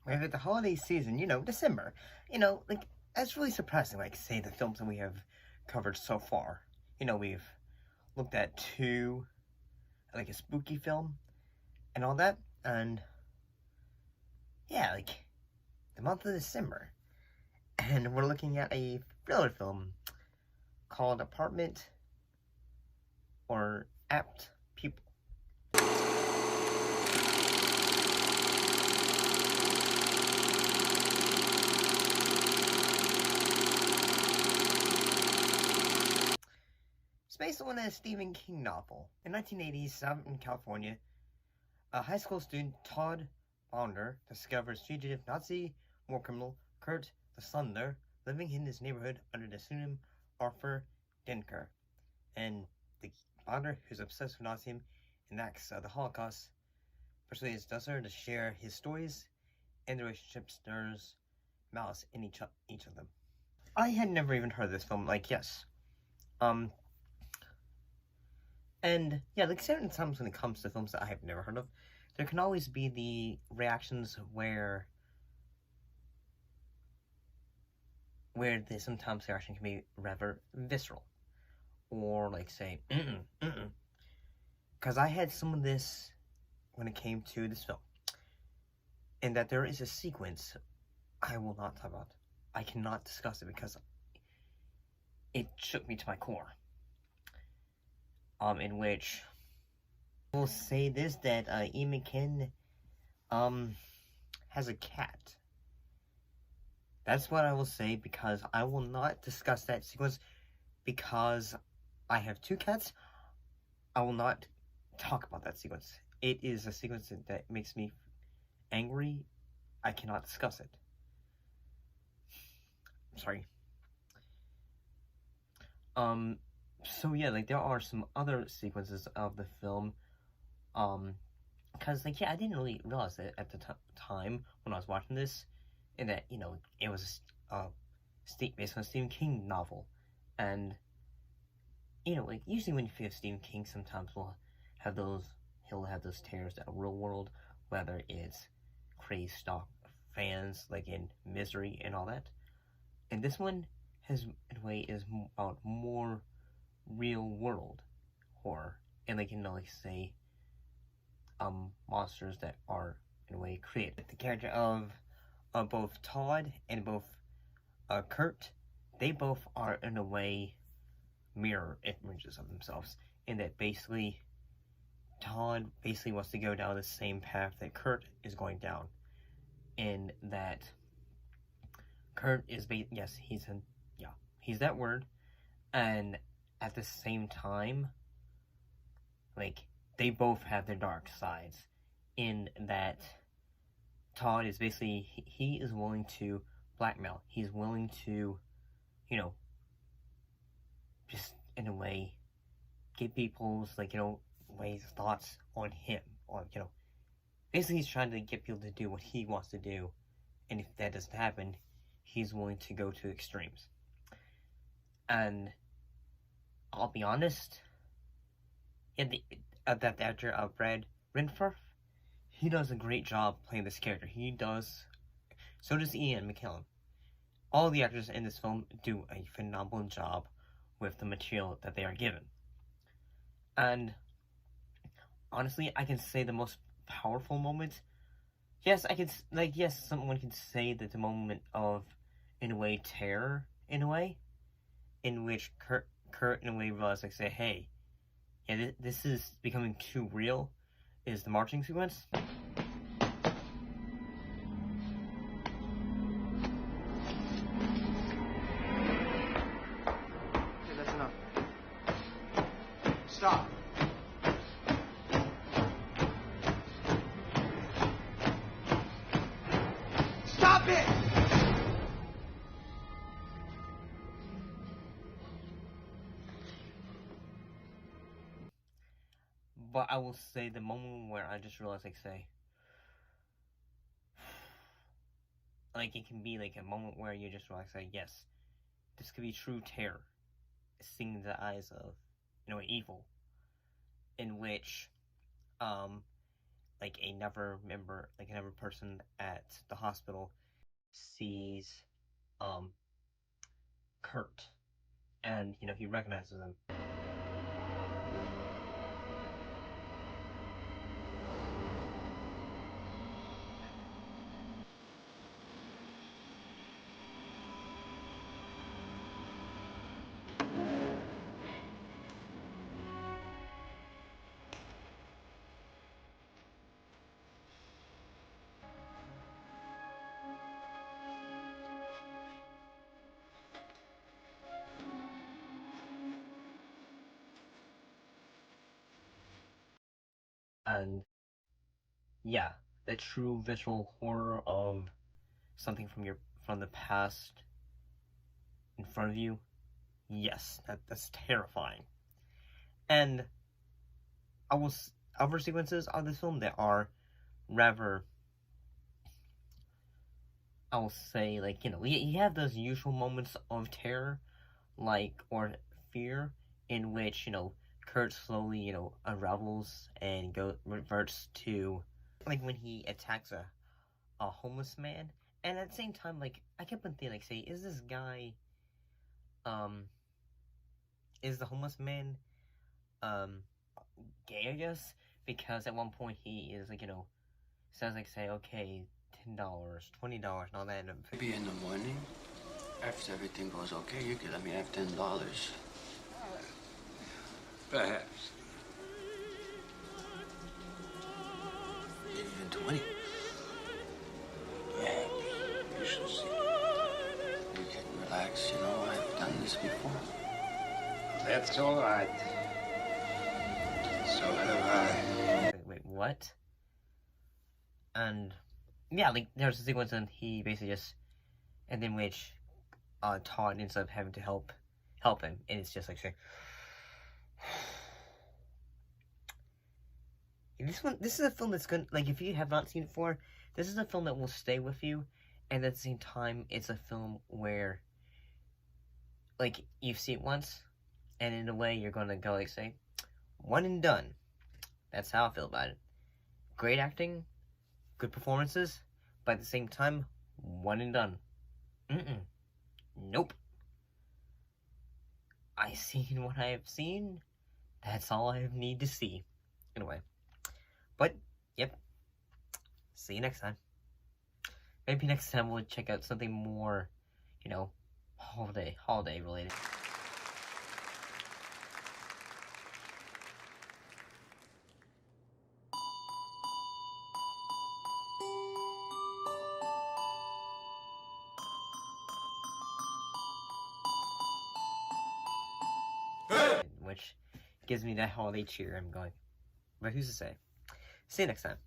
With the holiday season, December, like, that's really surprising, like, say, the films that we have covered so far. We've looked at two, like, a spooky film and all that, and, yeah, like, the month of December. And we're looking at a thriller film called Apartment or Apt Pupil. It's based on a Stephen King novel. In 1987, in California, a high school student, Todd Bonder, discovers fugitive Nazi war criminal Kurt the Slender living in his neighborhood under the pseudonym Arthur Denker. And the Bonder, who's obsessed with Nazism and acts of the Holocaust, persuades Dusser to share his stories, and the relationship stirs malice in each of them. I had never even heard of this film, like, yes. And, yeah, like, certain times when it comes to films that I have never heard of, there can always be the reactions where sometimes the reaction can be rather visceral. Or, like, say, Because I had some of this when it came to this film. And that there is a sequence I will not talk about. I cannot discuss it because it shook me to my core. In which I will say this, that Ian McKellen has a cat. That's what I will say, because I will not discuss that sequence because I have two cats. I will not talk about that sequence. It is a sequence that makes me angry. I cannot discuss it. I'm sorry. So yeah, like, there are some other sequences of the film, because, like, yeah, I didn't really realize it at the time when I was watching this, and that, it was based on a Stephen King novel, and, like, usually when you feel Stephen King, sometimes he'll have those tears to the real world, whether it's crazy stock fans, like in Misery and all that, and this one has, in a way, is about more real world horror, and, like, like, say, monsters that are, in a way, created. The character of both Todd and both Kurt, they both are, in a way, mirror images of themselves, in that basically Todd basically wants to go down the same path that Kurt is going down, in that Kurt is he's that word, and at the same time, like, they both have their dark sides, in that Todd is basically, he is willing to blackmail. He's willing to, just, in a way, get people's, like, thoughts on him. Or, basically he's trying to get people to do what he wants to do. And if that doesn't happen, he's willing to go to extremes. And I'll be honest, that actor, Brad Renfrew, he does a great job playing this character. So does Ian McKellen. All the actors in this film do a phenomenal job with the material that they are given. And honestly, I can say the most powerful moment, someone can say that the moment of, in a way, terror, in a way, in which Kurt, in a way, realized, like, say, hey, yeah, this is becoming too real, is the marching sequence. Okay, that's enough. Stop. Stop it! But I will say the moment where I just realized, like, say, like, it can be, like, a moment where you just realize, like, yes, this could be true terror, seeing the eyes of in a way, evil, in which, like another person at the hospital sees, Kurt, and, he recognizes him. And yeah, the true visual horror of something from the past in front of you. Yes, that's terrifying. And other sequences of this film that are rather, I will say, like, you have those usual moments of terror, like, or fear, in which, Kurt slowly, unravels and reverts to, like, when he attacks a homeless man. And at the same time, like, I kept on thinking, like, say, is this guy, is the homeless man, gay, I guess? Because at one point he is, like, says, like, say, okay, $10, $20, and all that. Maybe in the morning, after everything goes okay, you could let me have $10. Perhaps. Maybe even 20. Yeah, you should see. You can relax, I've done this before. That's all right. So have I. Wait, what? And yeah, like, there's a sequence and he basically just, and then which Todd ends up having to help him, and it's just like saying, this is a film that's gonna, like, if you have not seen it before, this is a film that will stay with you, and at the same time, it's a film where, like, you see it once, and in a way, you're gonna go, like, say, one and done. That's how I feel about it. Great acting, good performances, but at the same time, one and done. Nope. I've seen what I have seen. That's all I need to see. Anyway. But, yep. See you next time. Maybe next time we'll check out something more, holiday related. Which gives me that holiday cheer. I'm going, but who's to say? See you next time.